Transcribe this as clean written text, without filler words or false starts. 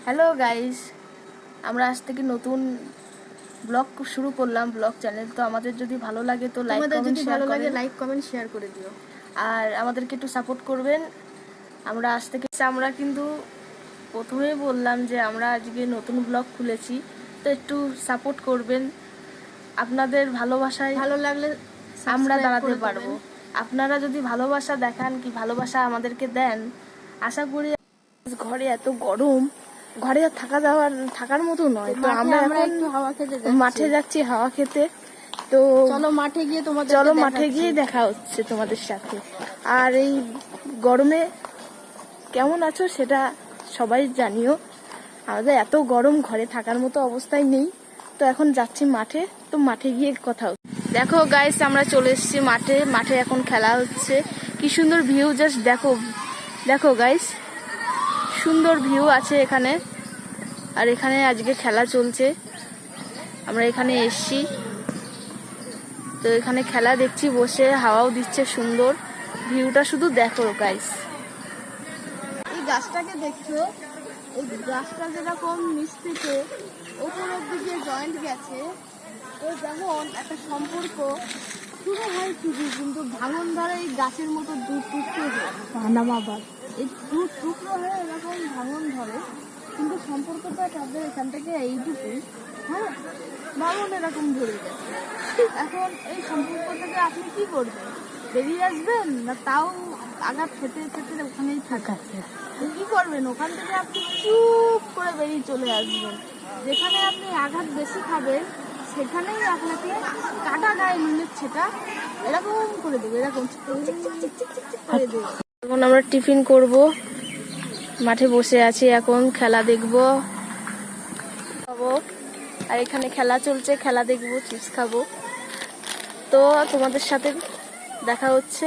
Hello guys, আমরা আজ থেকে নতুন ব্লগ শুরু করলাম, ব্লগ চ্যানেল। তো আমাদের যদি ভালো লাগে তো লাইক কমেন্ট শেয়ার করে দিও, আর আমাদেরকে একটু সাপোর্ট করবেন। আমরা কিন্তু প্রথমেই বললাম যে আমরা আজকে নতুন ব্লগ খুলেছি, তো একটু সাপোর্ট করবেন। আপনাদের ভালোবাসায় ভালো লাগলে আমরা দাঁড়াতে পারবো। আপনারা যদি ভালোবাসা দেখান, কি ভালোবাসা আমাদেরকে দেন, আশা করি। ঘরে এত গরম, ঘরে থাকার মতো নয়। তো আমরা একটু হাওয়া খেতে মাঠে যাচ্ছি হাওয়া খেতে। তো চলো মাঠে গিয়ে দেখা হচ্ছে তোমাদের সাথে। আর এই গরমে কেমন আছো সেটা সবাই জানিও। আমাদের এত গরম, ঘরে থাকার মতো অবস্থায় নেই। তো এখন যাচ্ছি মাঠে, তো মাঠে গিয়ে কথা হচ্ছে। দেখো গাইস, আমরা চলে এসেছি মাঠে। মাঠে এখন খেলা হচ্ছে। কি সুন্দর ভিউ, জাস্ট দেখো দেখো গাইস, সুন্দর ভিউ আছে এখানে। আর এখানে আজকে খেলা চলছে, আমরা এখানে এসছি। তো এখানে খেলা দেখছি বসে, হাওয়াও দিচ্ছে সুন্দর। ভিউটা শুধু দেখো গাইস। এই গাছটাকে দেখছো, এই গাছটা যেরকম নিচ থেকে উপরের দিকে জয়েন্ট গেছে, তো যেমন একটা সম্পর্ক শুরু হয় ঠিকই, কিন্তু ভাঙন ধরে এই গাছের মতো দু টুকরো হয়, এই দু টুকরো হয়ে এরকম ভাঙন ধরে, কিন্তু সম্পর্কটা তাদের এখান থেকে এইটুকুই। হ্যাঁ, ভাঙন এরকম ধরে গেছে। এখন এই সম্পর্ক থেকে আপনি কি করবেন? বেরিয়ে আসবেন, না তাও আঘাত খেতে খেতে ওখানেই থাকাচ্ছে? কি করবেন? ওখান থেকে আপনি চুপ করে বেরিয়ে চলে আসবেন। যেখানে আপনি আঘাত বেশি খাবেন সেখানেই আপনাকে কাটা গায়ে নুনের ছেটা এরকম করে দেবে, এরকম করে দেবে। এখন আমরা টিফিন করব, মাঠে বসে আছি, এখন খেলা দেখবো। আর এখানে খেলা চলছে, খেলা দেখবো, চিপস খাবো। তো তোমাদের সাথে দেখা হচ্ছে।